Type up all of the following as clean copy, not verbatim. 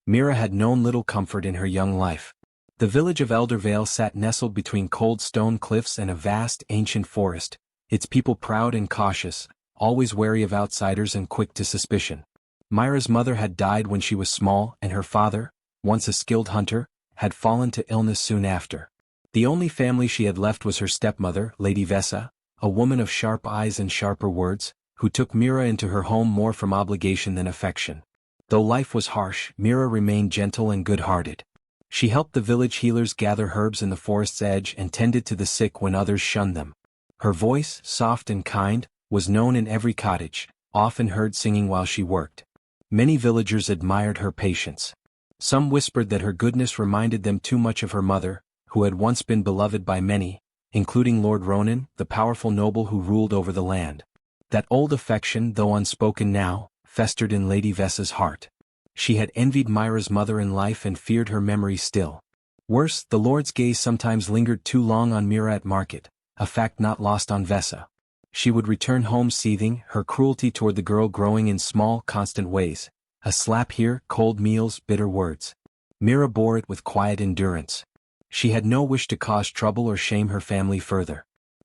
Mira had known little comfort in her young life. The village of Eldervale sat nestled between cold stone cliffs and a vast, ancient forest, its people proud and cautious, always wary of outsiders and quick to suspicion. Mira's mother had died when she was small, and her father, once a skilled hunter, had fallen to illness soon after. The only family she had left was her stepmother, Lady Vessa, a woman of sharp eyes and sharper words, who took Mira into her home more from obligation than affection. Though life was harsh, Mira remained gentle and good-hearted. She helped the village healers gather herbs in the forest's edge and tended to the sick when others shunned them. Her voice, soft and kind, was known in every cottage, often heard singing while she worked. Many villagers admired her patience. Some whispered that her goodness reminded them too much of her mother, who had once been beloved by many, including Lord Ronan, the powerful noble who ruled over the land. That old affection, though unspoken now, festered in Lady Vessa's heart. She had envied Mira's mother in life and feared her memory still. Worse, the Lord's gaze sometimes lingered too long on Mira at market, a fact not lost on Vessa. She would return home seething, her cruelty toward the girl growing in small, constant ways. A slap here, cold meals, bitter words. Mira bore it with quiet endurance. She had no wish to cause trouble or shame her family further.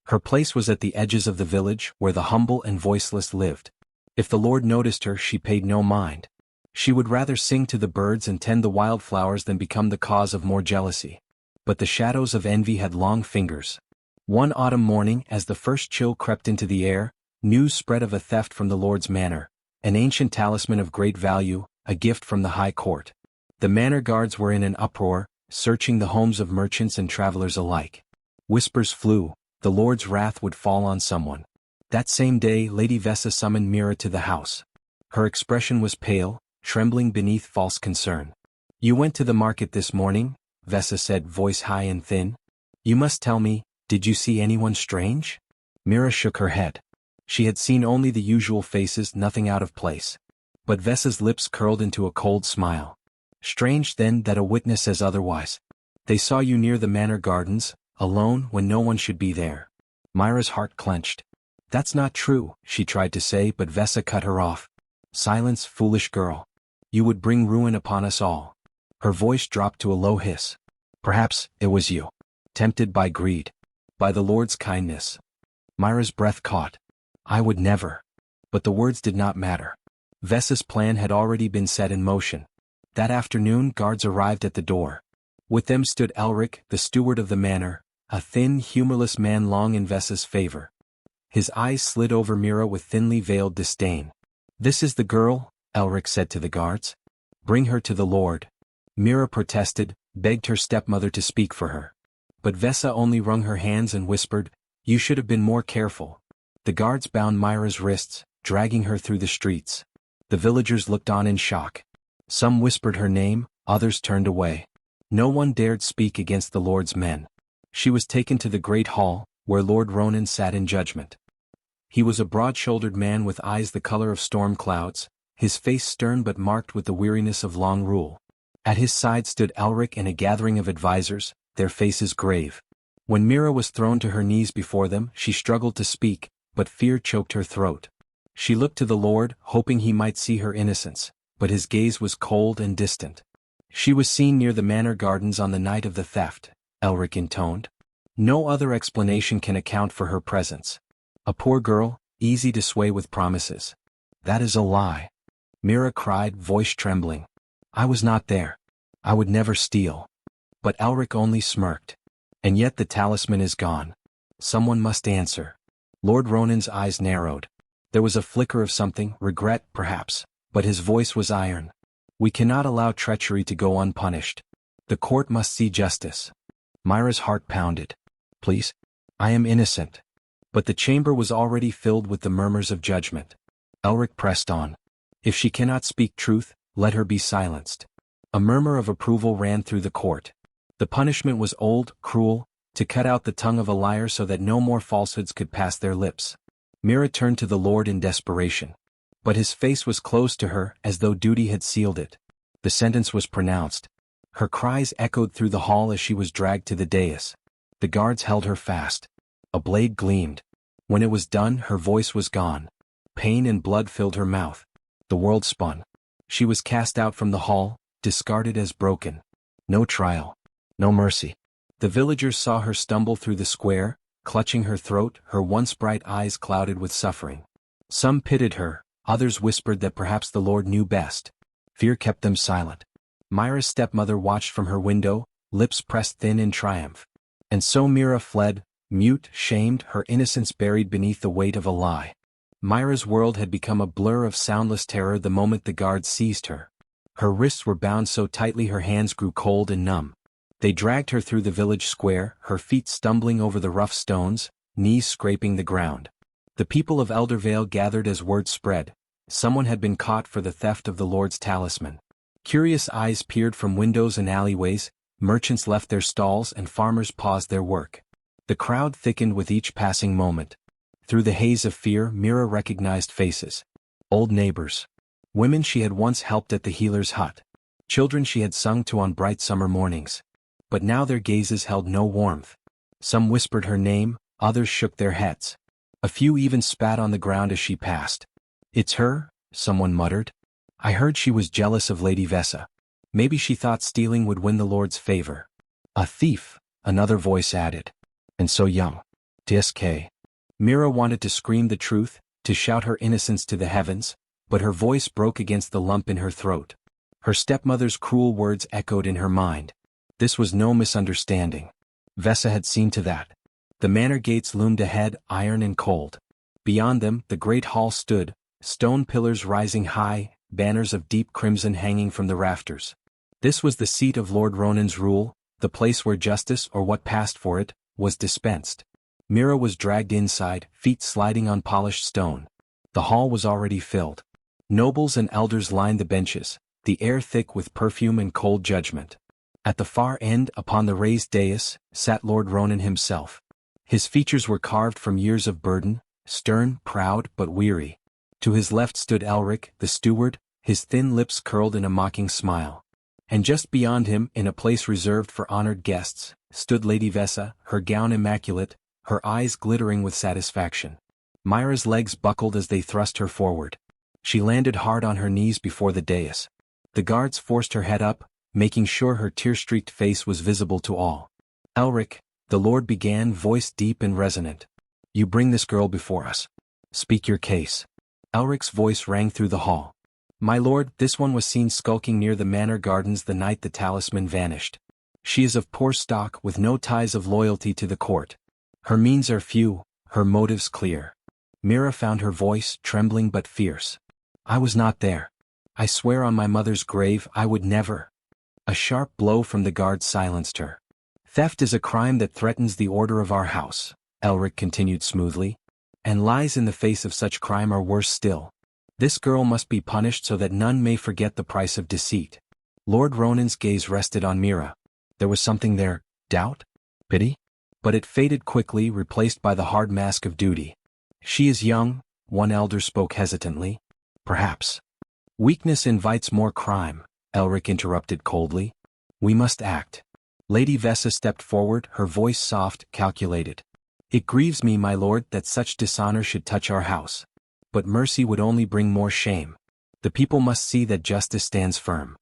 Her place was at the edges of the village, where the humble and voiceless lived. If the Lord noticed her, she paid no mind. She would rather sing to the birds and tend the wildflowers than become the cause of more jealousy. But the shadows of envy had long fingers. One autumn morning, as the first chill crept into the air, news spread of a theft from the Lord's manor, an ancient talisman of great value, a gift from the high court. The manor guards were in an uproar, searching the homes of merchants and travelers alike. Whispers flew, the Lord's wrath would fall on someone. That same day, Lady Vessa summoned Mira to the house. Her expression was pale, trembling beneath false concern. "You went to the market this morning," Vessa said, voice high and thin. "You must tell me, did you see anyone strange?" Mira shook her head. She had seen only the usual faces, nothing out of place. But Vessa's lips curled into a cold smile. "Strange then that a witness says otherwise. They saw you near the manor gardens, alone when no one should be there." Mira's heart clenched. "That's not true," she tried to say, but Vessa cut her off. "Silence, foolish girl. You would bring ruin upon us all." Her voice dropped to a low hiss. "Perhaps it was you. Tempted by greed. By the Lord's kindness." Mira's breath caught. "I would never." But the words did not matter. Vessa's plan had already been set in motion. That afternoon, guards arrived at the door. With them stood Elric, the steward of the manor, a thin, humorless man long in Vessa's favor. His eyes slid over Mira with thinly veiled disdain. "This is the girl," Elric said to the guards. "Bring her to the Lord." Mira protested, begged her stepmother to speak for her. But Vessa only wrung her hands and whispered, "You should have been more careful." The guards bound Mira's wrists, dragging her through the streets. The villagers looked on in shock. Some whispered her name, others turned away. No one dared speak against the Lord's men. She was taken to the great hall, where Lord Ronan sat in judgment. He was a broad-shouldered man with eyes the color of storm clouds, his face stern but marked with the weariness of long rule. At his side stood Elric and a gathering of advisers, their faces grave. When Mira was thrown to her knees before them, she struggled to speak, but fear choked her throat. She looked to the Lord, hoping he might see her innocence, but his gaze was cold and distant. "She was seen near the manor gardens on the night of the theft," Elric intoned. "No other explanation can account for her presence. A poor girl, easy to sway with promises." "That is a lie," Mira cried, voice trembling. "I was not there. I would never steal." But Elric only smirked. "And yet the talisman is gone. Someone must answer." Lord Ronan's eyes narrowed. There was a flicker of something, regret, perhaps, but his voice was iron. "We cannot allow treachery to go unpunished. The court must see justice." Mira's heart pounded. "Please? I am innocent." But the chamber was already filled with the murmurs of judgment. Elric pressed on. "If she cannot speak truth, let her be silenced." A murmur of approval ran through the court. The punishment was old, cruel, to cut out the tongue of a liar so that no more falsehoods could pass their lips. Mira turned to the Lord in desperation. But his face was closed to her, as though duty had sealed it. The sentence was pronounced. Her cries echoed through the hall as she was dragged to the dais. The guards held her fast. A blade gleamed. When it was done, her voice was gone. Pain and blood filled her mouth. The world spun. She was cast out from the hall, discarded as broken. No trial. No mercy. The villagers saw her stumble through the square, clutching her throat, her once bright eyes clouded with suffering. Some pitied her, others whispered that perhaps the Lord knew best. Fear kept them silent. Myra's stepmother watched from her window, lips pressed thin in triumph. And so Mira fled, mute, shamed, her innocence buried beneath the weight of a lie. Myra's world had become a blur of soundless terror the moment the guards seized her. Her wrists were bound so tightly her hands grew cold and numb. They dragged her through the village square, her feet stumbling over the rough stones, knees scraping the ground. The people of Eldervale gathered as word spread. Someone had been caught for the theft of the Lord's talisman. Curious eyes peered from windows and alleyways, merchants left their stalls and farmers paused their work. The crowd thickened with each passing moment. Through the haze of fear, Mira recognized faces. Old neighbors. Women she had once helped at the healer's hut. Children she had sung to on bright summer mornings. But now their gazes held no warmth. Some whispered her name, others shook their heads. A few even spat on the ground as she passed. "It's her," someone muttered. "I heard she was jealous of Lady Vessa. Maybe she thought stealing would win the Lord's favor." "A thief," another voice added. "And so young. TSK." Mira wanted to scream the truth, to shout her innocence to the heavens, but her voice broke against the lump in her throat. Her stepmother's cruel words echoed in her mind. This was no misunderstanding. Vessa had seen to that. The manor gates loomed ahead, iron and cold. Beyond them, the great hall stood, stone pillars rising high, banners of deep crimson hanging from the rafters. This was the seat of Lord Ronan's rule, the place where justice, or what passed for it, was dispensed. Mira was dragged inside, feet sliding on polished stone. The hall was already filled. Nobles and elders lined the benches, the air thick with perfume and cold judgment. At the far end, upon the raised dais, sat Lord Ronan himself. His features were carved from years of burden, stern, proud, but weary. To his left stood Elric, the steward, his thin lips curled in a mocking smile. And just beyond him, in a place reserved for honored guests, stood Lady Vessa, her gown immaculate, her eyes glittering with satisfaction. Myra's legs buckled as they thrust her forward. She landed hard on her knees before the dais. The guards forced her head up, making sure her tear-streaked face was visible to all. "Elric," the Lord began, voice deep and resonant. "You bring this girl before us. Speak your case." Elric's voice rang through the hall. "My lord, this one was seen skulking near the manor gardens the night the talisman vanished. She is of poor stock with no ties of loyalty to the court. Her means are few, her motives clear." Mira found her voice trembling but fierce. "I was not there. I swear on my mother's grave I would never." A sharp blow from the guard silenced her. "Theft is a crime that threatens the order of our house," Elric continued smoothly. "And lies in the face of such crime are worse still. This girl must be punished so that none may forget the price of deceit." Lord Ronan's gaze rested on Mira. There was something there, doubt? Pity? But it faded quickly, replaced by the hard mask of duty. "She is young," one elder spoke hesitantly. "Perhaps." "Weakness invites more crime," Elric interrupted coldly. "We must act." Lady Vessa stepped forward, her voice soft, calculated. "It grieves me, my lord, that such dishonor should touch our house. But mercy would only bring more shame. The people must see that justice stands firm."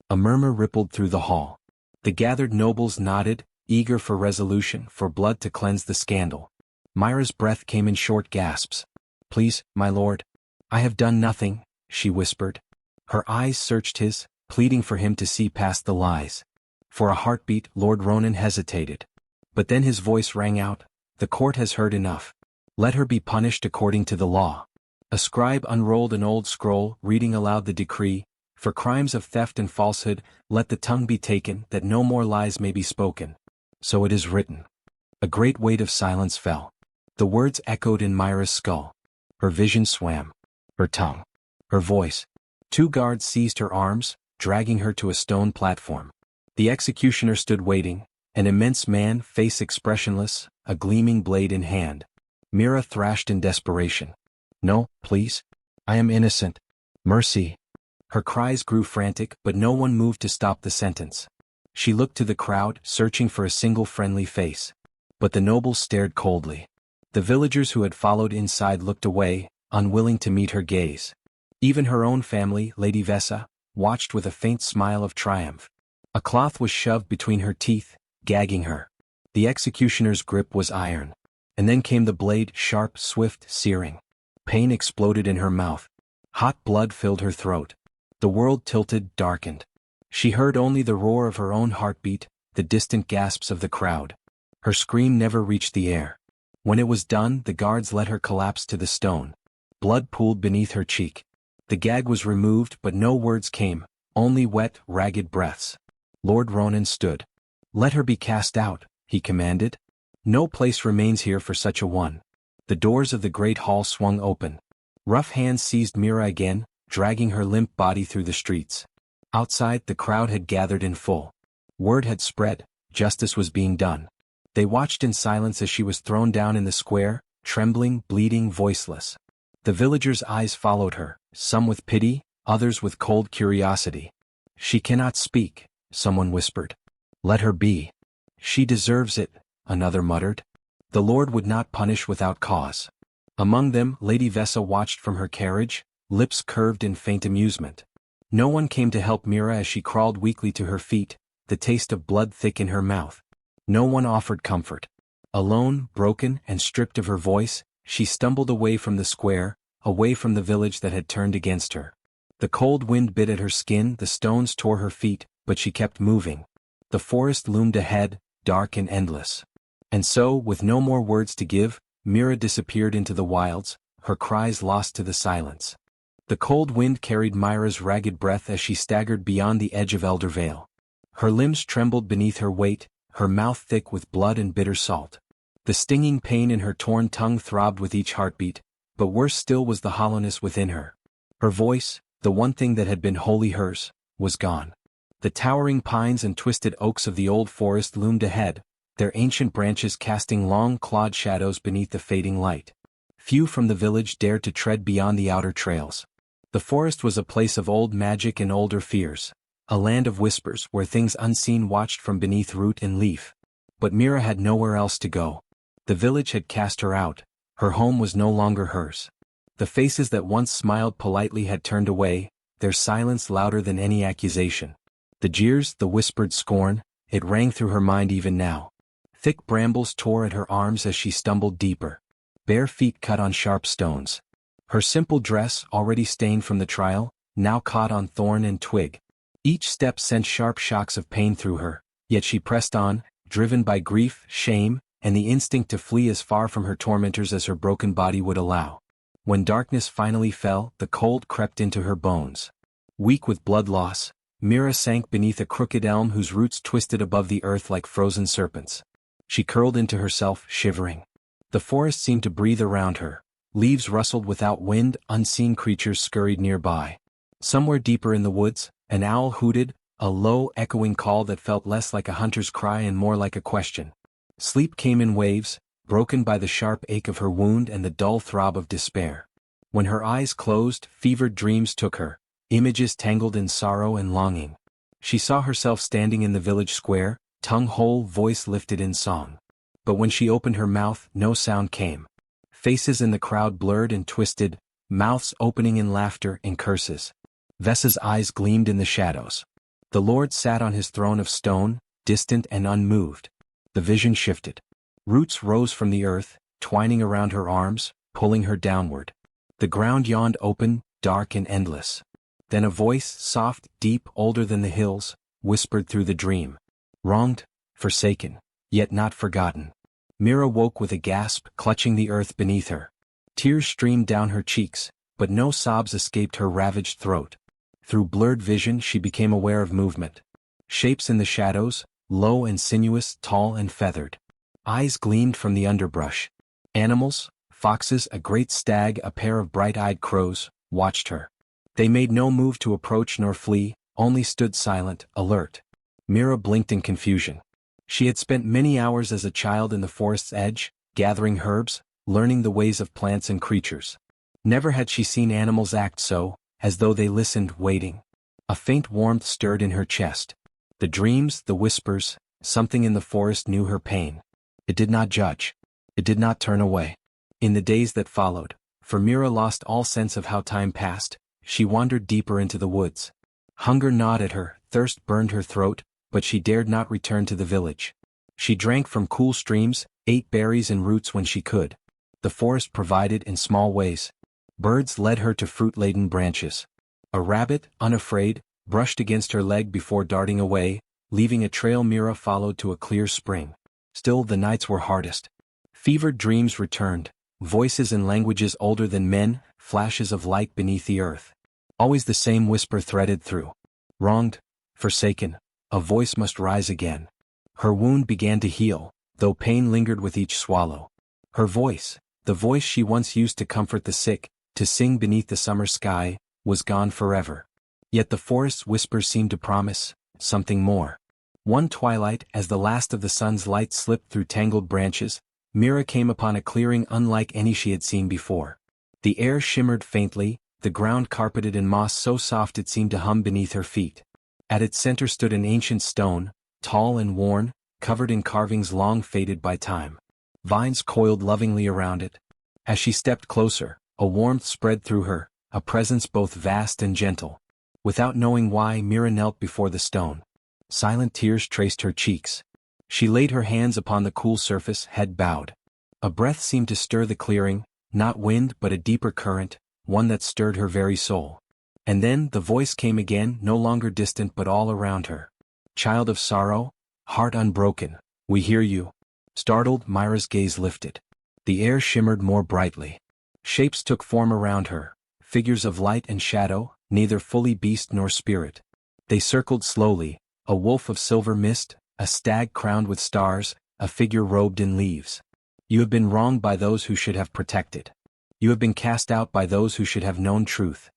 A murmur rippled through the hall. The gathered nobles nodded, eager for resolution, for blood to cleanse the scandal. Myra's breath came in short gasps. "Please, my lord. I have done nothing," she whispered. Her eyes searched his, pleading for him to see past the lies. For a heartbeat, Lord Ronan hesitated. But then his voice rang out, "The court has heard enough. Let her be punished according to the law." A scribe unrolled an old scroll, reading aloud the decree, "For crimes of theft and falsehood, let the tongue be taken, that no more lies may be spoken. So it is written." A great weight of silence fell. The words echoed in Myra's skull. Her vision swam. Her tongue. Her voice. Two guards seized her arms, dragging her to a stone platform. The executioner stood waiting, an immense man, face expressionless, a gleaming blade in hand. Mira thrashed in desperation. "No, please. I am innocent. Mercy." Her cries grew frantic, but no one moved to stop the sentence. She looked to the crowd, searching for a single friendly face. But the nobles stared coldly. The villagers who had followed inside looked away, unwilling to meet her gaze. Even her own family, Lady Vessa, watched with a faint smile of triumph. A cloth was shoved between her teeth, gagging her. The executioner's grip was iron. And then came the blade, sharp, swift, searing. Pain exploded in her mouth. Hot blood filled her throat. The world tilted, darkened. She heard only the roar of her own heartbeat, the distant gasps of the crowd. Her scream never reached the air. When it was done, the guards let her collapse to the stone. Blood pooled beneath her cheek. The gag was removed, but no words came, only wet, ragged breaths. Lord Ronan stood. "Let her be cast out," he commanded. "No place remains here for such a one." The doors of the great hall swung open. Rough hands seized Mira again, dragging her limp body through the streets. Outside, the crowd had gathered in full. Word had spread, justice was being done. They watched in silence as she was thrown down in the square, trembling, bleeding, voiceless. The villagers' eyes followed her, some with pity, others with cold curiosity. "She cannot speak," someone whispered. "Let her be." "She deserves it," another muttered. The Lord would not punish without cause. Among them, Lady Vessa watched from her carriage, lips curved in faint amusement. No one came to help Mira as she crawled weakly to her feet, the taste of blood thick in her mouth. No one offered comfort. Alone, broken, and stripped of her voice, she stumbled away from the square, away from the village that had turned against her. The cold wind bit at her skin, the stones tore her feet, but she kept moving. The forest loomed ahead, dark and endless. And so, with no more words to give, Mira disappeared into the wilds, her cries lost to the silence. The cold wind carried Myra's ragged breath as she staggered beyond the edge of Elder Vale. Her limbs trembled beneath her weight, her mouth thick with blood and bitter salt. The stinging pain in her torn tongue throbbed with each heartbeat, but worse still was the hollowness within her. Her voice, the one thing that had been wholly hers, was gone. The towering pines and twisted oaks of the old forest loomed ahead, their ancient branches casting long clawed shadows beneath the fading light. Few from the village dared to tread beyond the outer trails. The forest was a place of old magic and older fears, a land of whispers where things unseen watched from beneath root and leaf. But Mira had nowhere else to go. The village had cast her out, her home was no longer hers. The faces that once smiled politely had turned away, their silence louder than any accusation. The jeers, the whispered scorn, it rang through her mind even now. Thick brambles tore at her arms as she stumbled deeper. Bare feet cut on sharp stones. Her simple dress, already stained from the trial, now caught on thorn and twig. Each step sent sharp shocks of pain through her, yet she pressed on, driven by grief, shame, and the instinct to flee as far from her tormentors as her broken body would allow. When darkness finally fell, the cold crept into her bones. Weak with blood loss, Mira sank beneath a crooked elm whose roots twisted above the earth like frozen serpents. She curled into herself, shivering. The forest seemed to breathe around her. Leaves rustled without wind, unseen creatures scurried nearby. Somewhere deeper in the woods, an owl hooted, a low, echoing call that felt less like a hunter's cry and more like a question. Sleep came in waves, broken by the sharp ache of her wound and the dull throb of despair. When her eyes closed, fevered dreams took her, images tangled in sorrow and longing. She saw herself standing in the village square, tongue whole, voice lifted in song. But when she opened her mouth, no sound came. Faces in the crowd blurred and twisted, mouths opening in laughter and curses. Vessa's eyes gleamed in the shadows. The Lord sat on his throne of stone, distant and unmoved. The vision shifted. Roots rose from the earth, twining around her arms, pulling her downward. The ground yawned open, dark and endless. Then a voice, soft, deep, older than the hills, whispered through the dream. Wronged, forsaken, yet not forgotten. Mira woke with a gasp, clutching the earth beneath her. Tears streamed down her cheeks, but no sobs escaped her ravaged throat. Through blurred vision she became aware of movement. Shapes in the shadows, low and sinuous, tall and feathered. Eyes gleamed from the underbrush. Animals, foxes, a great stag, a pair of bright-eyed crows, watched her. They made no move to approach nor flee, only stood silent, alert. Mira blinked in confusion. She had spent many hours as a child in the forest's edge, gathering herbs, learning the ways of plants and creatures. Never had she seen animals act so, as though they listened, waiting. A faint warmth stirred in her chest. The dreams, the whispers, something in the forest knew her pain. It did not judge. It did not turn away. In the days that followed, for Mira lost all sense of how time passed, she wandered deeper into the woods. Hunger gnawed at her, thirst burned her throat, but she dared not return to the village. She drank from cool streams, ate berries and roots when she could. The forest provided in small ways. Birds led her to fruit-laden branches. A rabbit, unafraid, brushed against her leg before darting away, leaving a trail Mira followed to a clear spring. Still the nights were hardest. Fevered dreams returned, voices in languages older than men, flashes of light beneath the earth. Always the same whisper threaded through. Wronged, forsaken, a voice must rise again. Her wound began to heal, though pain lingered with each swallow. Her voice, the voice she once used to comfort the sick, to sing beneath the summer sky, was gone forever. Yet the forest's whispers seemed to promise something more. One twilight, as the last of the sun's light slipped through tangled branches, Mira came upon a clearing unlike any she had seen before. The air shimmered faintly, the ground carpeted in moss so soft it seemed to hum beneath her feet. At its center stood an ancient stone, tall and worn, covered in carvings long faded by time. Vines coiled lovingly around it. As she stepped closer, a warmth spread through her, a presence both vast and gentle. Without knowing why, Mira knelt before the stone. Silent tears traced her cheeks. She laid her hands upon the cool surface, head bowed. A breath seemed to stir the clearing, not wind but a deeper current, one that stirred her very soul. And then the voice came again, no longer distant but all around her. Child of sorrow, heart unbroken, we hear you. Startled, Mira's gaze lifted. The air shimmered more brightly. Shapes took form around her, figures of light and shadow, neither fully beast nor spirit. They circled slowly, a wolf of silver mist, a stag crowned with stars, a figure robed in leaves. You have been wronged by those who should have protected. You have been cast out by those who should have known truth.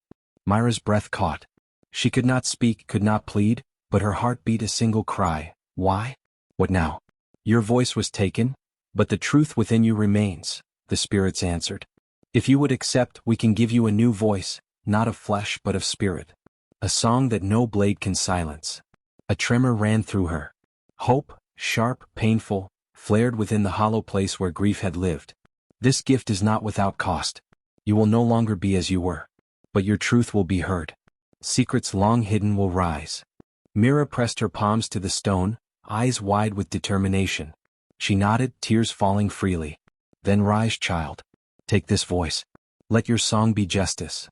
Mira's breath caught. She could not speak, could not plead, but her heart beat a single cry. Why? What now? Your voice was taken, but the truth within you remains, the spirits answered. If you would accept, we can give you a new voice, not of flesh but of spirit. A song that no blade can silence. A tremor ran through her. Hope, sharp, painful, flared within the hollow place where grief had lived. This gift is not without cost. You will no longer be as you were. But your truth will be heard. Secrets long hidden will rise. Mira pressed her palms to the stone, eyes wide with determination. She nodded, tears falling freely. Then rise, child. Take this voice. Let your song be justice.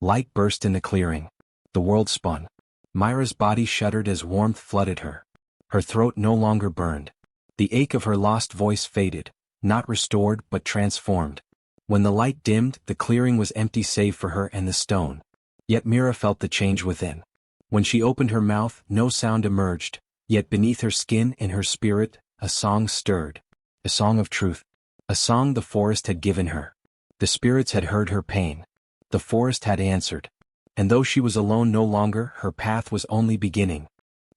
Light burst in the clearing. The world spun. Mira's body shuddered as warmth flooded her. Her throat no longer burned. The ache of her lost voice faded, not restored but transformed. When the light dimmed, the clearing was empty save for her and the stone. Yet Mira felt the change within. When she opened her mouth, no sound emerged, yet beneath her skin and her spirit, a song stirred. A song of truth. A song the forest had given her. The spirits had heard her pain. The forest had answered. And though she was alone no longer, her path was only beginning.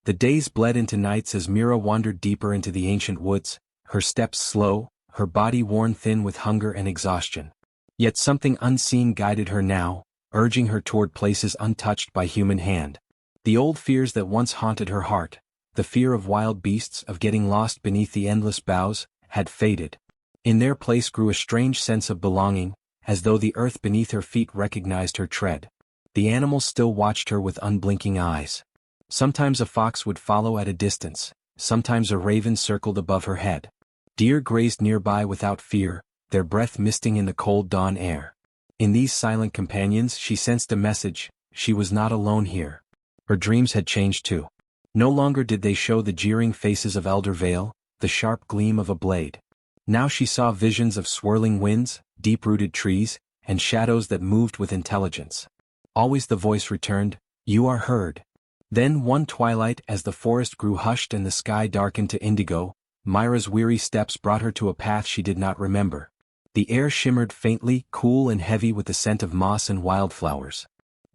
The days bled into nights as Mira wandered deeper into the ancient woods, her steps slow, her body worn thin with hunger and exhaustion. Yet something unseen guided her now, urging her toward places untouched by human hand. The old fears that once haunted her heart, the fear of wild beasts, of getting lost beneath the endless boughs, had faded. In their place grew a strange sense of belonging, as though the earth beneath her feet recognized her tread. The animals still watched her with unblinking eyes. Sometimes a fox would follow at a distance, sometimes a raven circled above her head. Deer grazed nearby without fear, their breath misting in the cold dawn air. In these silent companions she sensed a message: she was not alone here. Her dreams had changed too. No longer did they show the jeering faces of Elder Vale, the sharp gleam of a blade. Now she saw visions of swirling winds, deep-rooted trees, and shadows that moved with intelligence. Always the voice returned, "You are heard." Then one twilight, as the forest grew hushed and the sky darkened to indigo, Mira's weary steps brought her to a path she did not remember. The air shimmered faintly, cool and heavy with the scent of moss and wildflowers.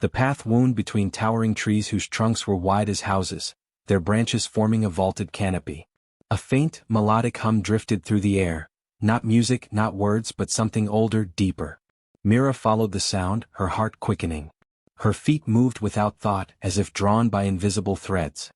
The path wound between towering trees whose trunks were wide as houses, their branches forming a vaulted canopy. A faint, melodic hum drifted through the air, not music, not words, but something older, deeper. Mira followed the sound, her heart quickening. Her feet moved without thought, as if drawn by invisible threads.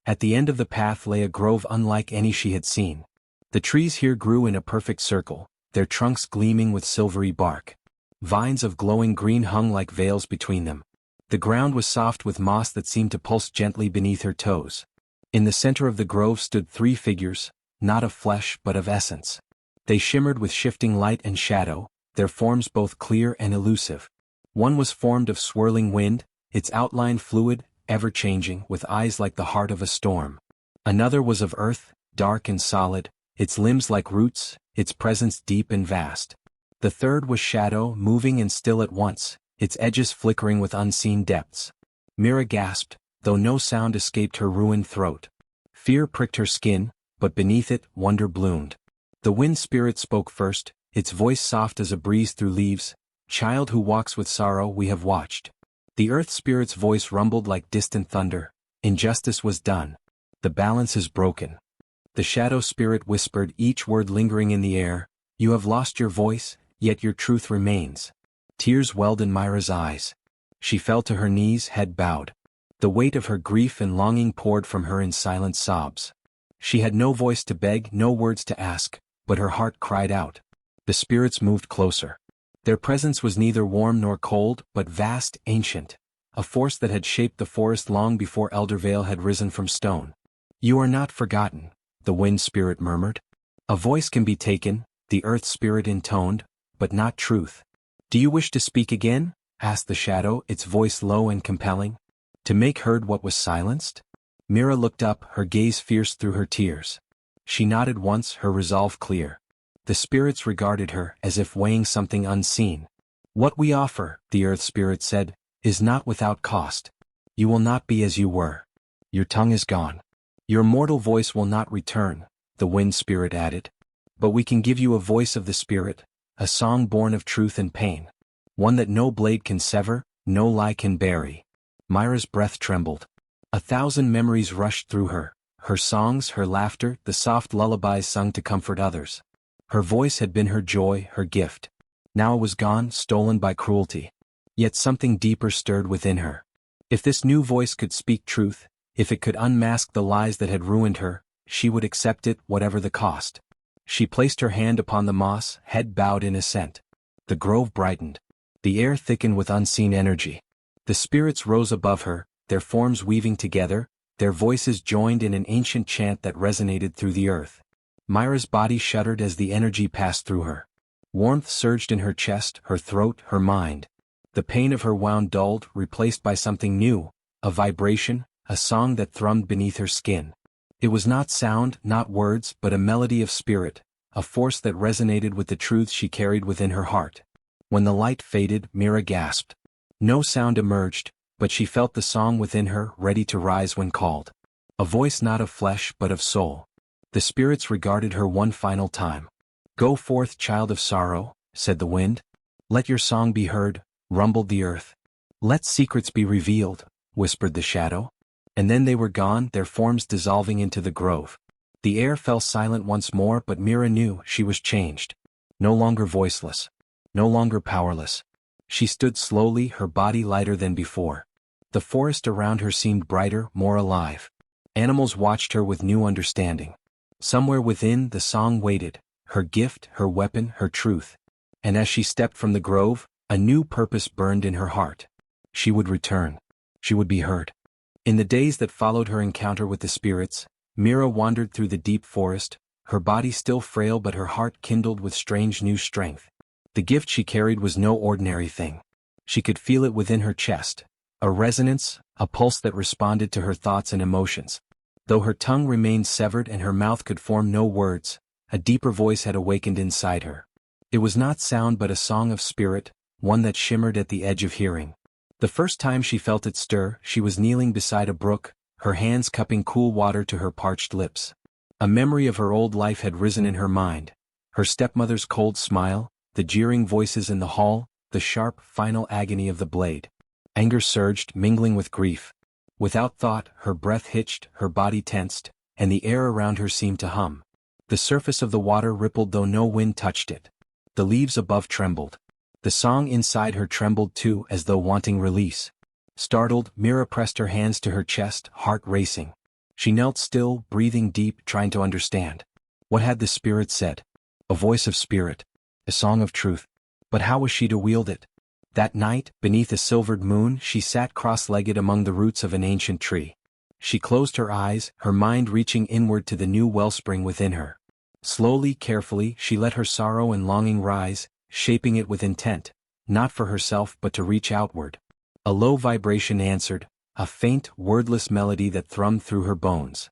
At the end of the path lay a grove unlike any she had seen. The trees here grew in a perfect circle, their trunks gleaming with silvery bark. Vines of glowing green hung like veils between them. The ground was soft with moss that seemed to pulse gently beneath her toes. In the center of the grove stood 3 figures, not of flesh but of essence. They shimmered with shifting light and shadow, their forms both clear and elusive. One was formed of swirling wind, its outline fluid, ever-changing, with eyes like the heart of a storm. Another was of earth, dark and solid, its limbs like roots, its presence deep and vast. The third was shadow, moving and still at once, its edges flickering with unseen depths. Mira gasped, though no sound escaped her ruined throat. Fear pricked her skin, but beneath it, wonder bloomed. The wind spirit spoke first, its voice soft as a breeze through leaves. "Child who walks with sorrow, we have watched." The earth spirit's voice rumbled like distant thunder. "Injustice was done. The balance is broken." The shadow spirit whispered, each word lingering in the air, "You have lost your voice, yet your truth remains." Tears welled in Myra's eyes. She fell to her knees, head bowed. The weight of her grief and longing poured from her in silent sobs. She had no voice to beg, no words to ask, but her heart cried out. The spirits moved closer. Their presence was neither warm nor cold, but vast, ancient, a force that had shaped the forest long before Eldervale had risen from stone. "You are not forgotten," the wind spirit murmured. "A voice can be taken," the earth spirit intoned, "but not truth." "Do you wish to speak again?" asked the shadow, its voice low and compelling. "To make heard what was silenced?" Mira looked up, her gaze fierce through her tears. She nodded once, her resolve clear. The spirits regarded her, as if weighing something unseen. "What we offer," the earth spirit said, "is not without cost. You will not be as you were. Your tongue is gone. Your mortal voice will not return," the wind spirit added. "But we can give you a voice of the spirit, a song born of truth and pain. One that no blade can sever, no lie can bury." Myra's breath trembled. 1,000 memories rushed through her songs, her laughter, the soft lullabies sung to comfort others. Her voice had been her joy, her gift. Now it was gone, stolen by cruelty. Yet something deeper stirred within her. If this new voice could speak truth, if it could unmask the lies that had ruined her, she would accept it, whatever the cost. She placed her hand upon the moss, head bowed in assent. The grove brightened. The air thickened with unseen energy. The spirits rose above her, their forms weaving together, their voices joined in an ancient chant that resonated through the earth. Myra's body shuddered as the energy passed through her. Warmth surged in her chest, her throat, her mind. The pain of her wound dulled, replaced by something new, a vibration, a song that thrummed beneath her skin. It was not sound, not words, but a melody of spirit, a force that resonated with the truths she carried within her heart. When the light faded, Mira gasped. No sound emerged, but she felt the song within her, ready to rise when called. A voice not of flesh but of soul. The spirits regarded her one final time. "Go forth, child of sorrow," said the wind. "Let your song be heard," rumbled the earth. "Let secrets be revealed," whispered the shadow. And then they were gone, their forms dissolving into the grove. The air fell silent once more, but Mira knew she was changed. No longer voiceless. No longer powerless. She stood slowly, her body lighter than before. The forest around her seemed brighter, more alive. Animals watched her with new understanding. Somewhere within, the song waited, her gift, her weapon, her truth. And as she stepped from the grove, a new purpose burned in her heart. She would return. She would be heard. In the days that followed her encounter with the spirits, Mira wandered through the deep forest, her body still frail but her heart kindled with strange new strength. The gift she carried was no ordinary thing. She could feel it within her chest, a resonance, a pulse that responded to her thoughts and emotions. Though her tongue remained severed and her mouth could form no words, a deeper voice had awakened inside her. It was not sound but a song of spirit, one that shimmered at the edge of hearing. The first time she felt it stir, she was kneeling beside a brook, her hands cupping cool water to her parched lips. A memory of her old life had risen in her mind. Her stepmother's cold smile, the jeering voices in the hall, the sharp, final agony of the blade. Anger surged, mingling with grief. Without thought, her breath hitched, her body tensed, and the air around her seemed to hum. The surface of the water rippled though no wind touched it. The leaves above trembled. The song inside her trembled too, as though wanting release. Startled, Mira pressed her hands to her chest, heart racing. She knelt still, breathing deep, trying to understand. What had the spirit said? A voice of spirit. A song of truth. But how was she to wield it? That night, beneath a silvered moon, she sat cross-legged among the roots of an ancient tree. She closed her eyes, her mind reaching inward to the new wellspring within her. Slowly, carefully, she let her sorrow and longing rise, shaping it with intent, not for herself but to reach outward. A low vibration answered, a faint, wordless melody that thrummed through her bones.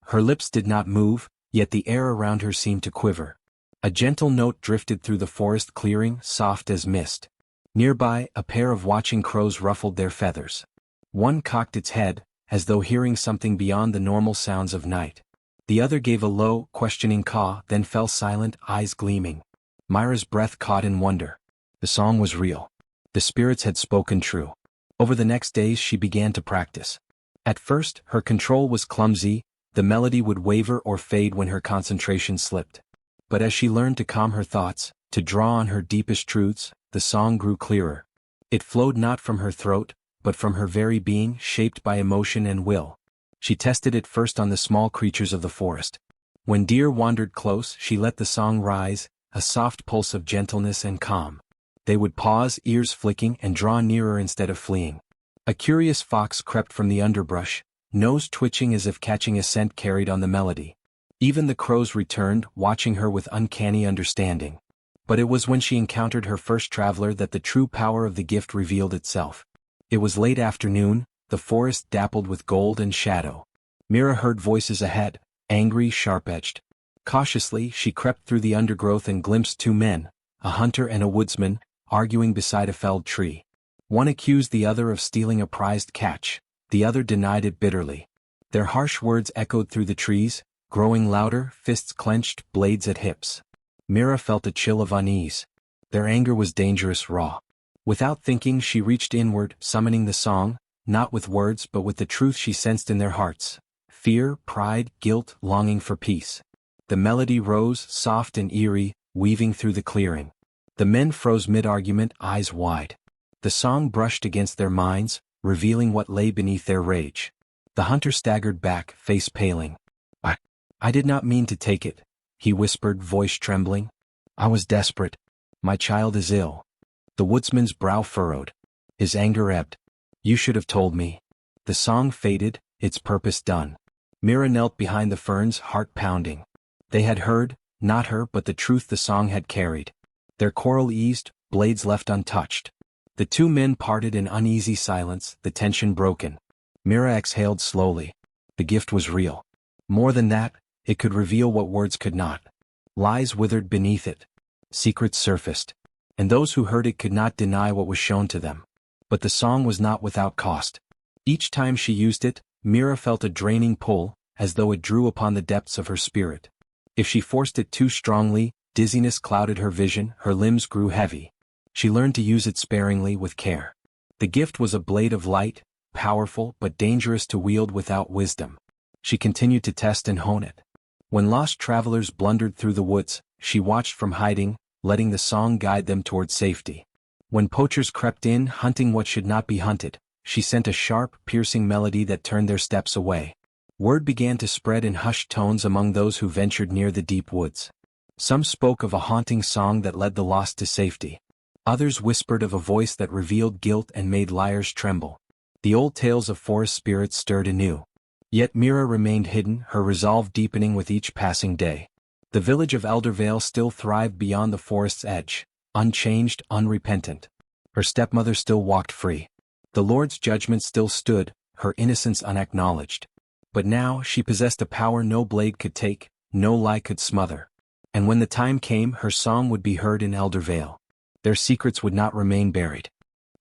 Her lips did not move, yet the air around her seemed to quiver. A gentle note drifted through the forest clearing, soft as mist. Nearby, a pair of watching crows ruffled their feathers. One cocked its head, as though hearing something beyond the normal sounds of night. The other gave a low, questioning caw, then fell silent, eyes gleaming. Myra's breath caught in wonder. The song was real. The spirits had spoken true. Over the next days she began to practice. At first, her control was clumsy, the melody would waver or fade when her concentration slipped. But as she learned to calm her thoughts, to draw on her deepest truths, the song grew clearer. It flowed not from her throat, but from her very being, shaped by emotion and will. She tested it first on the small creatures of the forest. When deer wandered close, she let the song rise, a soft pulse of gentleness and calm. They would pause, ears flicking, and draw nearer instead of fleeing. A curious fox crept from the underbrush, nose twitching as if catching a scent carried on the melody. Even the crows returned, watching her with uncanny understanding. But it was when she encountered her first traveler that the true power of the gift revealed itself. It was late afternoon, the forest dappled with gold and shadow. Mira heard voices ahead, angry, sharp-edged. Cautiously, she crept through the undergrowth and glimpsed two men, a hunter and a woodsman, arguing beside a felled tree. One accused the other of stealing a prized catch, the other denied it bitterly. Their harsh words echoed through the trees, growing louder, fists clenched, blades at hips. Mira felt a chill of unease. Their anger was dangerous raw. Without thinking, she reached inward, summoning the song, not with words but with the truth she sensed in their hearts. Fear, pride, guilt, longing for peace. The melody rose, soft and eerie, weaving through the clearing. The men froze mid-argument, eyes wide. The song brushed against their minds, revealing what lay beneath their rage. The hunter staggered back, face paling. I did not mean to take it, he whispered, voice trembling. I was desperate. My child is ill. The woodsman's brow furrowed. His anger ebbed. You should have told me. The song faded, its purpose done. Mira knelt behind the ferns, heart pounding. They had heard, not her but the truth the song had carried. Their quarrel eased, blades left untouched. The two men parted in uneasy silence, the tension broken. Mira exhaled slowly. The gift was real. More than that, it could reveal what words could not. Lies withered beneath it. Secrets surfaced. And those who heard it could not deny what was shown to them. But the song was not without cost. Each time she used it, Mira felt a draining pull, as though it drew upon the depths of her spirit. If she forced it too strongly, dizziness clouded her vision, her limbs grew heavy. She learned to use it sparingly, with care. The gift was a blade of light, powerful but dangerous to wield without wisdom. She continued to test and hone it. When lost travelers blundered through the woods, she watched from hiding, letting the song guide them toward safety. When poachers crept in, hunting what should not be hunted, she sent a sharp, piercing melody that turned their steps away. Word began to spread in hushed tones among those who ventured near the deep woods. Some spoke of a haunting song that led the lost to safety. Others whispered of a voice that revealed guilt and made liars tremble. The old tales of forest spirits stirred anew. Yet Mira remained hidden, her resolve deepening with each passing day. The village of Eldervale still thrived beyond the forest's edge, unchanged, unrepentant. Her stepmother still walked free. The Lord's judgment still stood, her innocence unacknowledged. But now she possessed a power no blade could take, no lie could smother. And when the time came, her song would be heard in Eldervale. Their secrets would not remain buried.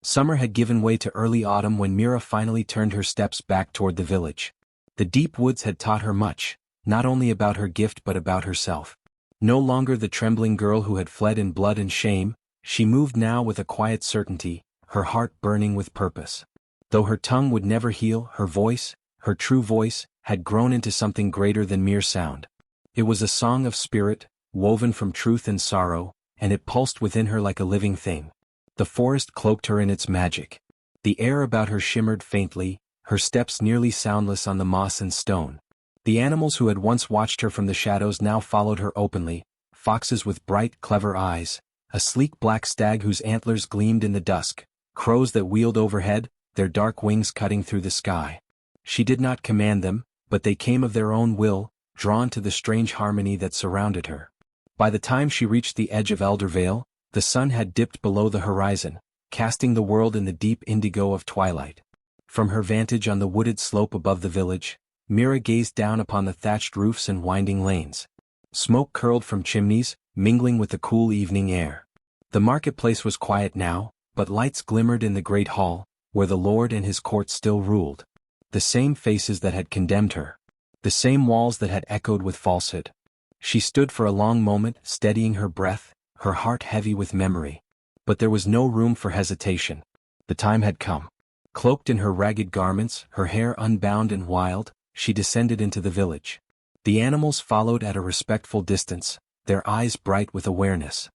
Summer had given way to early autumn when Mira finally turned her steps back toward the village. The deep woods had taught her much, not only about her gift but about herself. No longer the trembling girl who had fled in blood and shame, she moved now with a quiet certainty, her heart burning with purpose. Though her tongue would never heal, her voice, her true voice, had grown into something greater than mere sound. It was a song of spirit, woven from truth and sorrow, and it pulsed within her like a living thing. The forest cloaked her in its magic. The air about her shimmered faintly, her steps nearly soundless on the moss and stone. The animals who had once watched her from the shadows now followed her openly, foxes with bright, clever eyes, a sleek black stag whose antlers gleamed in the dusk, crows that wheeled overhead, their dark wings cutting through the sky. She did not command them, but they came of their own will, drawn to the strange harmony that surrounded her. By the time she reached the edge of Eldervale, the sun had dipped below the horizon, casting the world in the deep indigo of twilight. From her vantage on the wooded slope above the village, Mira gazed down upon the thatched roofs and winding lanes. Smoke curled from chimneys, mingling with the cool evening air. The marketplace was quiet now, but lights glimmered in the great hall, where the lord and his court still ruled. The same faces that had condemned her. The same walls that had echoed with falsehood. She stood for a long moment, steadying her breath, her heart heavy with memory. But there was no room for hesitation. The time had come. Cloaked in her ragged garments, her hair unbound and wild, she descended into the village. The animals followed at a respectful distance, their eyes bright with awareness.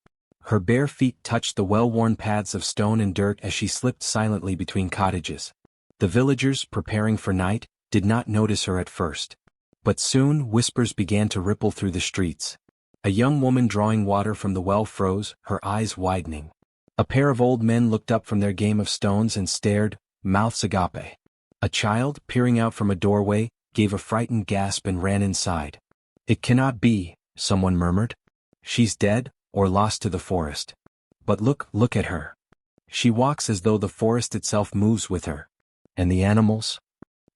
Her bare feet touched the well-worn paths of stone and dirt as she slipped silently between cottages. The villagers, preparing for night, did not notice her at first. But soon whispers began to ripple through the streets. A young woman drawing water from the well froze, her eyes widening. A pair of old men looked up from their game of stones and stared, mouths agape. A child, peering out from a doorway, gave a frightened gasp and ran inside. "It cannot be," someone murmured. "She's dead, or lost to the forest. But look at her. She walks as though the forest itself moves with her. And the animals?"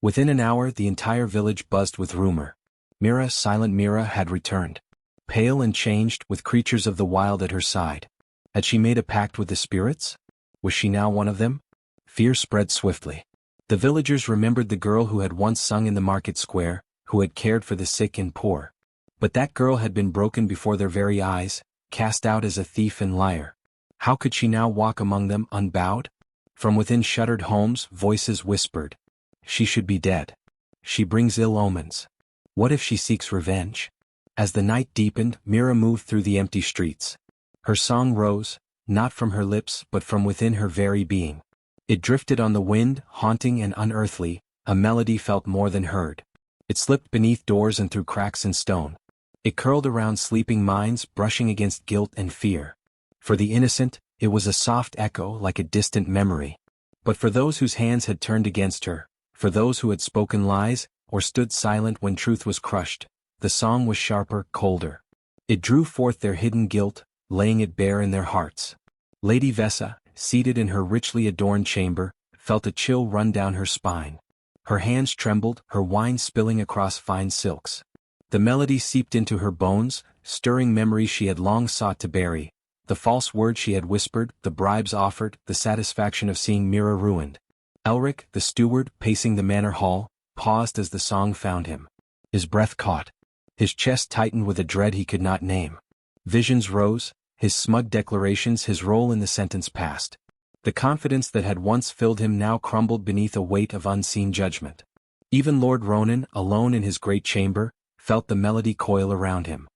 Within an hour the entire village buzzed with rumor. Mira, silent Mira, had returned. Pale and changed, with creatures of the wild at her side. Had she made a pact with the spirits? Was she now one of them? Fear spread swiftly. The villagers remembered the girl who had once sung in the market square, who had cared for the sick and poor. But that girl had been broken before their very eyes, cast out as a thief and liar. How could she now walk among them unbowed? From within shuttered homes, voices whispered. She should be dead. She brings ill omens. What if she seeks revenge? As the night deepened, Mira moved through the empty streets. Her song rose, not from her lips but from within her very being. It drifted on the wind, haunting and unearthly, a melody felt more than heard. It slipped beneath doors and through cracks in stone. It curled around sleeping minds, brushing against guilt and fear. For the innocent, it was a soft echo like a distant memory. But for those whose hands had turned against her, for those who had spoken lies, or stood silent when truth was crushed, the song was sharper, colder. It drew forth their hidden guilt, laying it bare in their hearts. Lady Vessa, seated in her richly adorned chamber, felt a chill run down her spine. Her hands trembled, her wine spilling across fine silks. The melody seeped into her bones, stirring memories she had long sought to bury, the false words she had whispered, the bribes offered, the satisfaction of seeing Mira ruined. Elric, the steward, pacing the manor hall, paused as the song found him. His breath caught. His chest tightened with a dread he could not name. Visions rose, his smug declarations, his role in the sentence passed. The confidence that had once filled him now crumbled beneath a weight of unseen judgment. Even Lord Ronan, alone in his great chamber, felt the melody coil around him.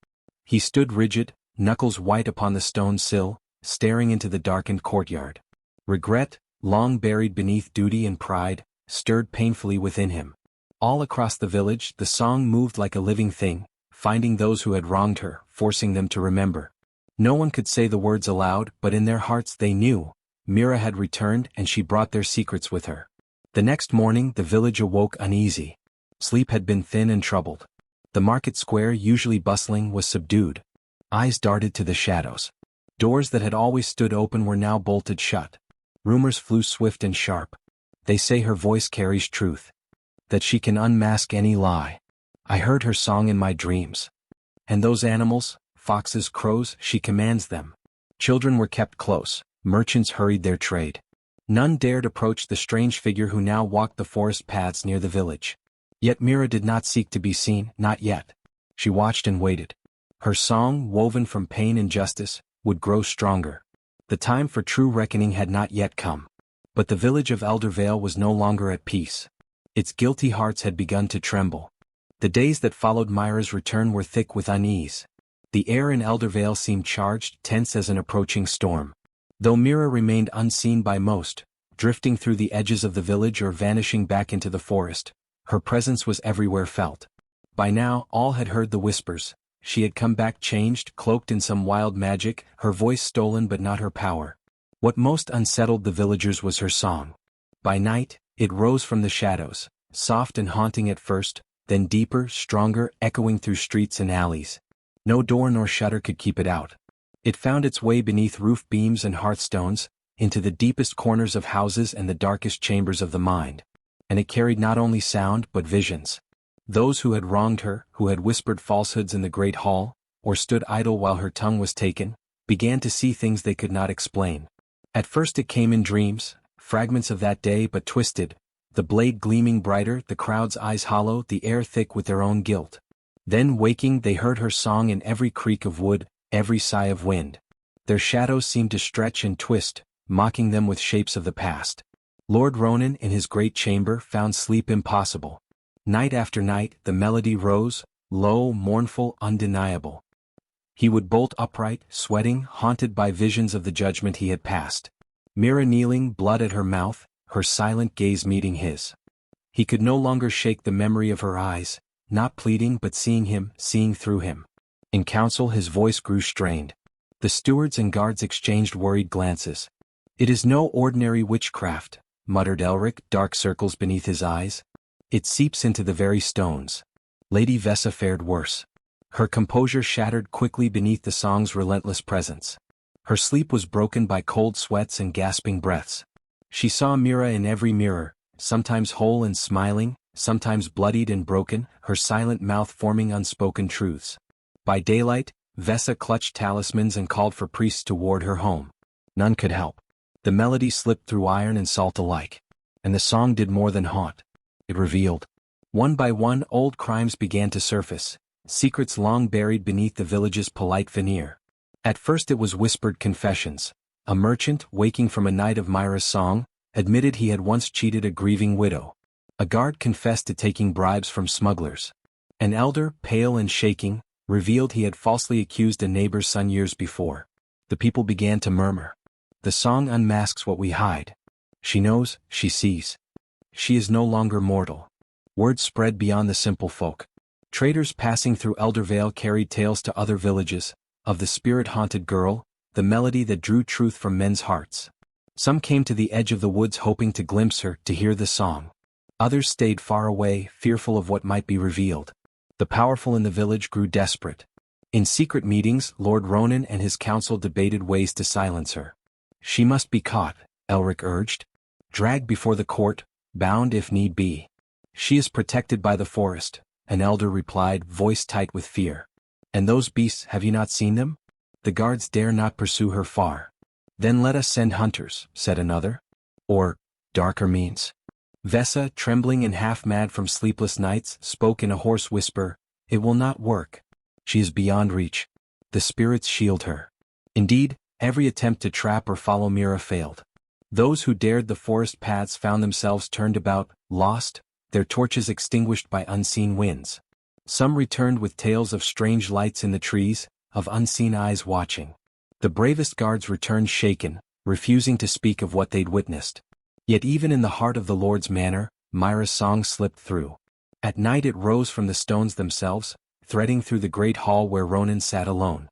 He stood rigid, knuckles white upon the stone sill, staring into the darkened courtyard. Regret, long buried beneath duty and pride, stirred painfully within him. All across the village, the song moved like a living thing, finding those who had wronged her, forcing them to remember. No one could say the words aloud, but in their hearts they knew. Mira had returned and she brought their secrets with her. The next morning the village awoke uneasy. Sleep had been thin and troubled. The market square, usually bustling, was subdued. Eyes darted to the shadows. Doors that had always stood open were now bolted shut. Rumors flew swift and sharp. They say her voice carries truth. That she can unmask any lie. I heard her song in my dreams. And those animals, foxes, crows, she commands them. Children were kept close, merchants hurried their trade. None dared approach the strange figure who now walked the forest paths near the village. Yet Mira did not seek to be seen, not yet. She watched and waited. Her song, woven from pain and justice, would grow stronger. The time for true reckoning had not yet come. But the village of Eldervale was no longer at peace. Its guilty hearts had begun to tremble. The days that followed Myra's return were thick with unease. The air in Eldervale seemed charged, tense as an approaching storm. Though Mira remained unseen by most, drifting through the edges of the village or vanishing back into the forest, her presence was everywhere felt. By now, all had heard the whispers. She had come back changed, cloaked in some wild magic, her voice stolen but not her power. What most unsettled the villagers was her song. By night, it rose from the shadows, soft and haunting at first, then deeper, stronger, echoing through streets and alleys. No door nor shutter could keep it out. It found its way beneath roof beams and hearthstones, into the deepest corners of houses and the darkest chambers of the mind. And it carried not only sound but visions. Those who had wronged her, who had whispered falsehoods in the great hall, or stood idle while her tongue was taken, began to see things they could not explain. At first it came in dreams, fragments of that day but twisted, the blade gleaming brighter, the crowd's eyes hollow, the air thick with their own guilt. Then waking they heard her song in every creak of wood, every sigh of wind. Their shadows seemed to stretch and twist, mocking them with shapes of the past. Lord Ronan in his great chamber found sleep impossible. Night after night the melody rose, low, mournful, undeniable. He would bolt upright, sweating, haunted by visions of the judgment he had passed. Mira kneeling, blood at her mouth, her silent gaze meeting his. He could no longer shake the memory of her eyes, not pleading but seeing him, seeing through him. In council his voice grew strained. The stewards and guards exchanged worried glances. "It is no ordinary witchcraft," muttered Elric, dark circles beneath his eyes. "It seeps into the very stones." Lady Vessa fared worse. Her composure shattered quickly beneath the song's relentless presence. Her sleep was broken by cold sweats and gasping breaths. She saw Mira in every mirror, sometimes whole and smiling, sometimes bloodied and broken, her silent mouth forming unspoken truths. By daylight, Vessa clutched talismans and called for priests to ward her home. None could help. The melody slipped through iron and salt alike. And the song did more than haunt. It revealed. One by one old crimes began to surface, secrets long buried beneath the village's polite veneer. At first it was whispered confessions. A merchant, waking from a night of Myra's song, admitted he had once cheated a grieving widow. A guard confessed to taking bribes from smugglers. An elder, pale and shaking, revealed he had falsely accused a neighbor's son years before. The people began to murmur. The song unmasks what we hide. She knows, she sees. She is no longer mortal. Word spread beyond the simple folk. Traders passing through Eldervale carried tales to other villages, of the spirit-haunted girl, the melody that drew truth from men's hearts. Some came to the edge of the woods hoping to glimpse her, to hear the song. Others stayed far away, fearful of what might be revealed. The powerful in the village grew desperate. In secret meetings, Lord Ronan and his council debated ways to silence her. She must be caught, Elric urged. Dragged before the court, bound if need be. She is protected by the forest, an elder replied, voice tight with fear. And those beasts, have you not seen them? The guards dare not pursue her far. Then let us send hunters, said another. Or, darker means. Vessa, trembling and half-mad from sleepless nights, spoke in a hoarse whisper, it will not work. She is beyond reach. The spirits shield her. Indeed, every attempt to trap or follow Mira failed. Those who dared the forest paths found themselves turned about, lost, their torches extinguished by unseen winds. Some returned with tales of strange lights in the trees, of unseen eyes watching. The bravest guards returned shaken, refusing to speak of what they'd witnessed. Yet even in the heart of the Lord's manor, Myra's song slipped through. At night it rose from the stones themselves, threading through the great hall where Ronan sat alone.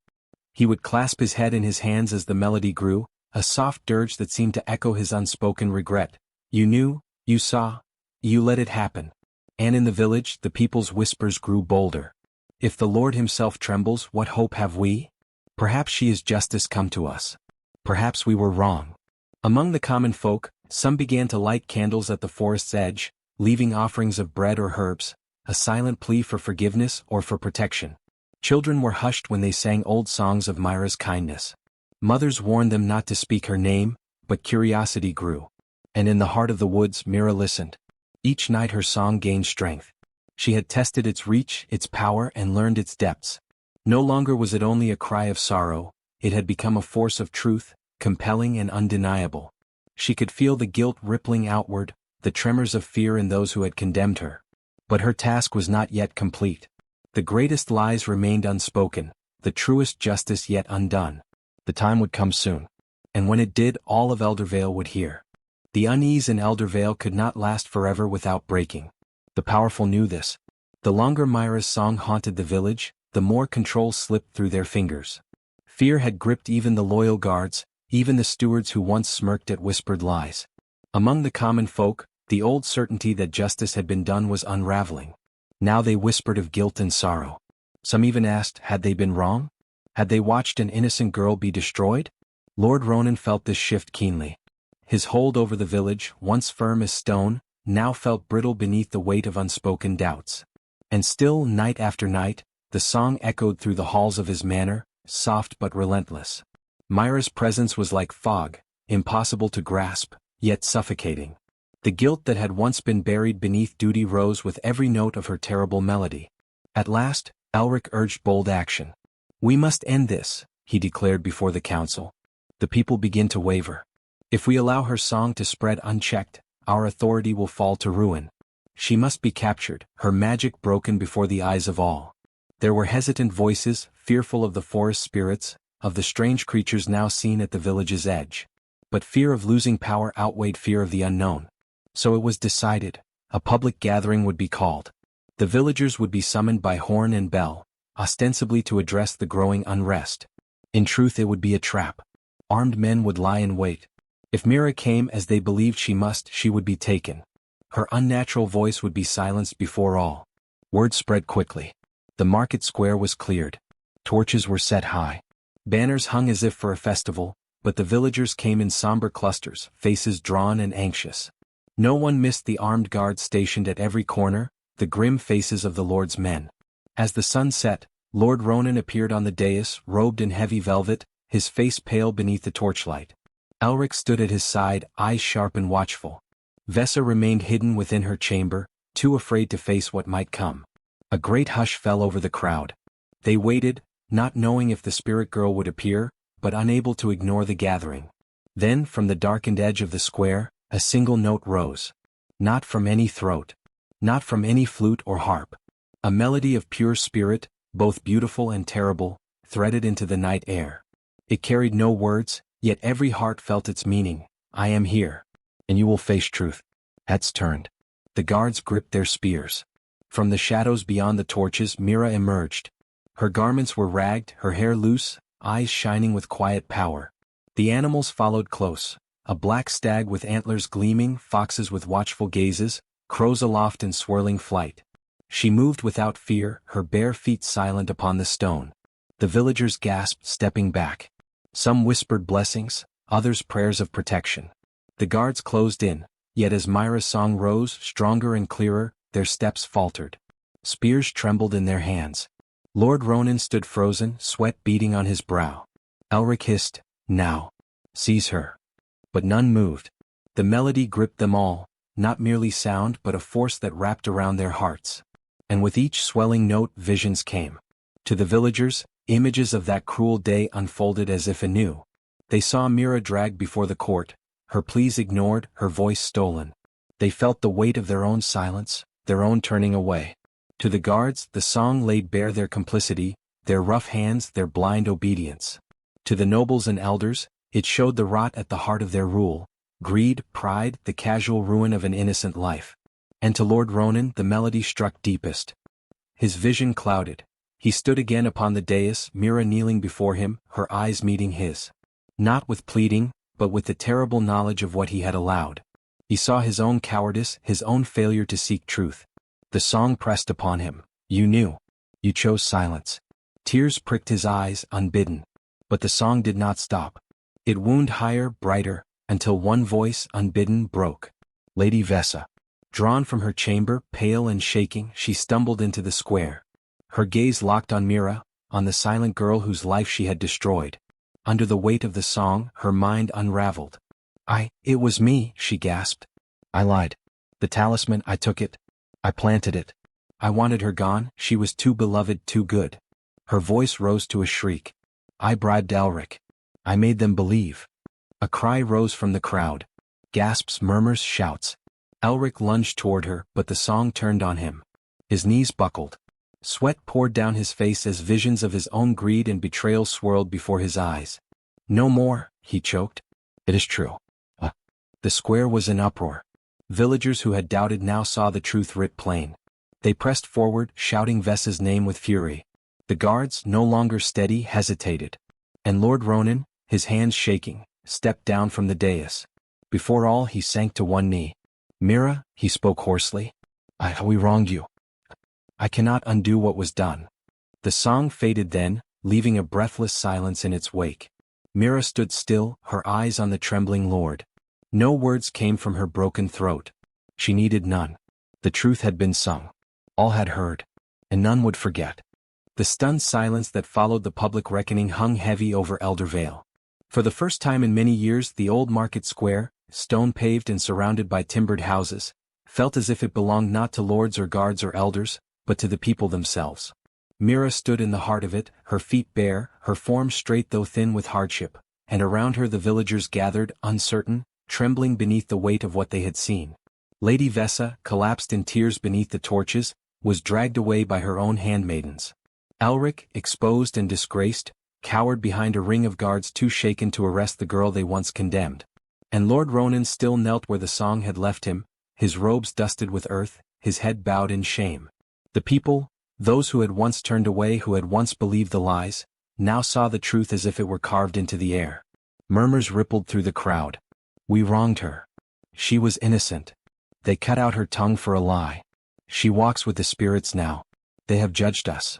He would clasp his head in his hands as the melody grew, a soft dirge that seemed to echo his unspoken regret. You knew, you saw, you let it happen. And in the village, the people's whispers grew bolder. If the Lord himself trembles, what hope have we? Perhaps she is justice come to us. Perhaps we were wrong. Among the common folk, some began to light candles at the forest's edge, leaving offerings of bread or herbs, a silent plea for forgiveness or for protection. Children were hushed when they sang old songs of Myra's kindness. Mothers warned them not to speak her name, but curiosity grew. And in the heart of the woods Mira listened. Each night her song gained strength. She had tested its reach, its power, and learned its depths. No longer was it only a cry of sorrow, it had become a force of truth, compelling and undeniable. She could feel the guilt rippling outward, the tremors of fear in those who had condemned her. But her task was not yet complete. The greatest lies remained unspoken, the truest justice yet undone. The time would come soon. And when it did, all of Eldervale would hear. The unease in Eldervale could not last forever without breaking. The powerful knew this. The longer Myra's song haunted the village, the more control slipped through their fingers. Fear had gripped even the loyal guards, even the stewards who once smirked at whispered lies. Among the common folk, the old certainty that justice had been done was unraveling. Now they whispered of guilt and sorrow. Some even asked, had they been wrong? Had they watched an innocent girl be destroyed? Lord Ronan felt this shift keenly. His hold over the village, once firm as stone, now felt brittle beneath the weight of unspoken doubts. And still, night after night, the song echoed through the halls of his manor, soft but relentless. Myra's presence was like fog, impossible to grasp, yet suffocating. The guilt that had once been buried beneath duty rose with every note of her terrible melody. At last, Elric urged bold action. "We must end this," he declared before the council. "The people begin to waver. If we allow her song to spread unchecked, our authority will fall to ruin. She must be captured, her magic broken before the eyes of all." There were hesitant voices, fearful of the forest spirits, of the strange creatures now seen at the village's edge. But fear of losing power outweighed fear of the unknown. So it was decided, a public gathering would be called. The villagers would be summoned by horn and bell, ostensibly to address the growing unrest. In truth, it would be a trap. Armed men would lie in wait. If Mira came as they believed she must, she would be taken. Her unnatural voice would be silenced before all. Word spread quickly. The market square was cleared. Torches were set high. Banners hung as if for a festival, but the villagers came in somber clusters, faces drawn and anxious. No one missed the armed guards stationed at every corner, the grim faces of the Lord's men. As the sun set, Lord Ronan appeared on the dais, robed in heavy velvet, his face pale beneath the torchlight. Elric stood at his side, eyes sharp and watchful. Vesa remained hidden within her chamber, too afraid to face what might come. A great hush fell over the crowd. They waited, not knowing if the spirit girl would appear, but unable to ignore the gathering. Then, from the darkened edge of the square, a single note rose. Not from any throat. Not from any flute or harp. A melody of pure spirit, both beautiful and terrible, threaded into the night air. It carried no words, yet every heart felt its meaning. "I am here. And you will face truth." Heads turned. The guards gripped their spears. From the shadows beyond the torches, Mira emerged. Her garments were ragged, her hair loose, eyes shining with quiet power. The animals followed close. A black stag with antlers gleaming, foxes with watchful gazes, crows aloft in swirling flight. She moved without fear, her bare feet silent upon the stone. The villagers gasped, stepping back. Some whispered blessings, others prayers of protection. The guards closed in, yet as Myra's song rose, stronger and clearer, their steps faltered. Spears trembled in their hands. Lord Ronan stood frozen, sweat beading on his brow. Elric hissed, "Now. Seize her." But none moved. The melody gripped them all, not merely sound but a force that wrapped around their hearts. And with each swelling note, visions came. To the villagers, images of that cruel day unfolded as if anew. They saw Mira dragged before the court, her pleas ignored, her voice stolen. They felt the weight of their own silence, their own turning away. To the guards, the song laid bare their complicity, their rough hands, their blind obedience. To the nobles and elders, it showed the rot at the heart of their rule, greed, pride, the casual ruin of an innocent life. And to Lord Ronan the melody struck deepest. His vision clouded. He stood again upon the dais, Mira kneeling before him, her eyes meeting his. Not with pleading, but with the terrible knowledge of what he had allowed. He saw his own cowardice, his own failure to seek truth. The song pressed upon him. "You knew. You chose silence." Tears pricked his eyes, unbidden. But the song did not stop. It wound higher, brighter, until one voice, unbidden, broke. Lady Vesa. Drawn from her chamber, pale and shaking, she stumbled into the square. Her gaze locked on Mira, on the silent girl whose life she had destroyed. Under the weight of the song, her mind unraveled. It was me," she gasped. "I lied. The talisman, I took it. I planted it. I wanted her gone, she was too beloved, too good." Her voice rose to a shriek. "I bribed Elric. I made them believe." A cry rose from the crowd. Gasps, murmurs, shouts. Elric lunged toward her, but the song turned on him. His knees buckled. Sweat poured down his face as visions of his own greed and betrayal swirled before his eyes. "No more," he choked. "It is true." The square was in uproar. Villagers who had doubted now saw the truth writ plain. They pressed forward, shouting Vesa's name with fury. The guards, no longer steady, hesitated. And Lord Ronan, his hands shaking, stepped down from the dais. Before all, he sank to one knee. "Mira," he spoke hoarsely. We wronged you. I cannot undo what was done." The song faded then, leaving a breathless silence in its wake. Mira stood still, her eyes on the trembling lord. No words came from her broken throat. She needed none. The truth had been sung. All had heard. And none would forget. The stunned silence that followed the public reckoning hung heavy over Elder Vale. For the first time in many years, the old market square, stone-paved and surrounded by timbered houses, felt as if it belonged not to lords or guards or elders, but to the people themselves. Mira stood in the heart of it, her feet bare, her form straight though thin with hardship, and around her the villagers gathered, uncertain, trembling beneath the weight of what they had seen. Lady Vessa, collapsed in tears beneath the torches, was dragged away by her own handmaidens. Elric, exposed and disgraced, cowered behind a ring of guards too shaken to arrest the girl they once condemned. And Lord Ronan still knelt where the song had left him, his robes dusted with earth, his head bowed in shame. The people, those who had once turned away, who had once believed the lies, now saw the truth as if it were carved into the air. Murmurs rippled through the crowd. "We wronged her. She was innocent. They cut out her tongue for a lie. She walks with the spirits now. They have judged us."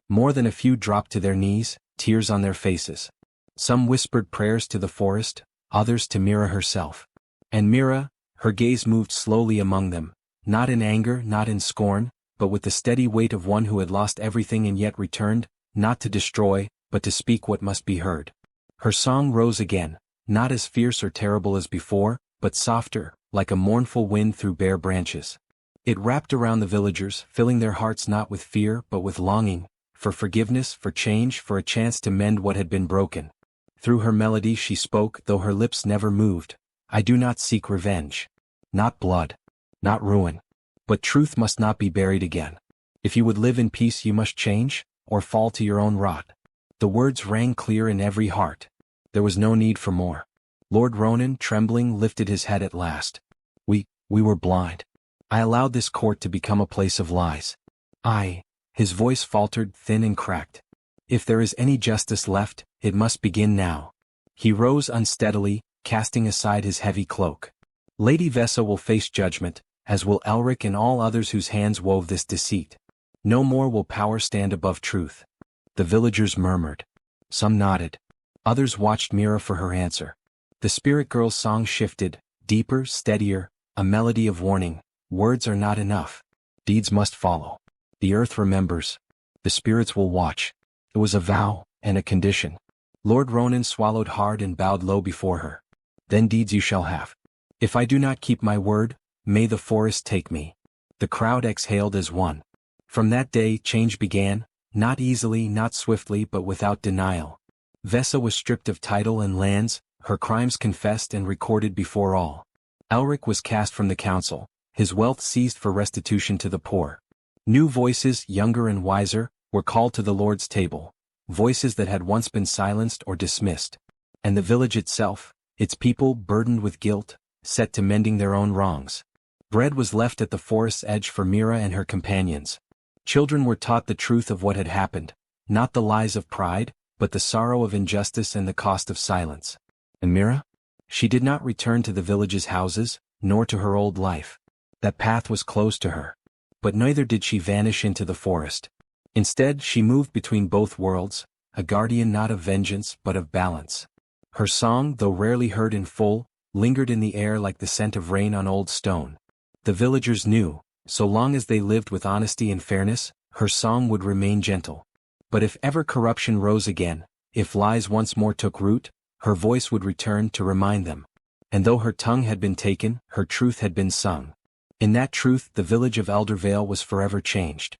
More than a few dropped to their knees, tears on their faces. Some whispered prayers to the forest, others to Mira herself. And Mira, her gaze moved slowly among them, not in anger, not in scorn, but with the steady weight of one who had lost everything and yet returned, not to destroy, but to speak what must be heard. Her song rose again, not as fierce or terrible as before, but softer, like a mournful wind through bare branches. It wrapped around the villagers, filling their hearts not with fear but with longing, for forgiveness, for change, for a chance to mend what had been broken. Through her melody she spoke, though her lips never moved. "I do not seek revenge. Not blood. Not ruin. But truth must not be buried again. If you would live in peace you must change, or fall to your own rot." The words rang clear in every heart. There was no need for more. Lord Ronan, trembling, lifted his head at last. We were blind. I allowed this court to become a place of lies. His voice faltered, thin and cracked. "If there is any justice left, it must begin now." He rose unsteadily, casting aside his heavy cloak. "Lady Vessa will face judgment, as will Elric and all others whose hands wove this deceit. No more will power stand above truth." The villagers murmured. Some nodded. Others watched Mira for her answer. The spirit girl's song shifted, deeper, steadier, a melody of warning. Words are not enough. Deeds must follow. The earth remembers. The spirits will watch. It was a vow, and a condition. Lord Ronan swallowed hard and bowed low before her. "Then deeds you shall have. If I do not keep my word, may the forest take me." The crowd exhaled as one. From that day change began, not easily, not swiftly, but without denial. Vessa was stripped of title and lands, her crimes confessed and recorded before all. Elric was cast from the council, his wealth seized for restitution to the poor. New voices, younger and wiser, were called to the Lord's table, voices that had once been silenced or dismissed. And the village itself, its people burdened with guilt, set to mending their own wrongs. Bread was left at the forest's edge for Mira and her companions. Children were taught the truth of what had happened, not the lies of pride, but the sorrow of injustice and the cost of silence. And Mira? She did not return to the village's houses, nor to her old life. That path was closed to her. But neither did she vanish into the forest. Instead, she moved between both worlds, a guardian not of vengeance but of balance. Her song, though rarely heard in full, lingered in the air like the scent of rain on old stone. The villagers knew, so long as they lived with honesty and fairness, her song would remain gentle. But if ever corruption rose again, if lies once more took root, her voice would return to remind them. And though her tongue had been taken, her truth had been sung. In that truth the village of Elder Vale was forever changed.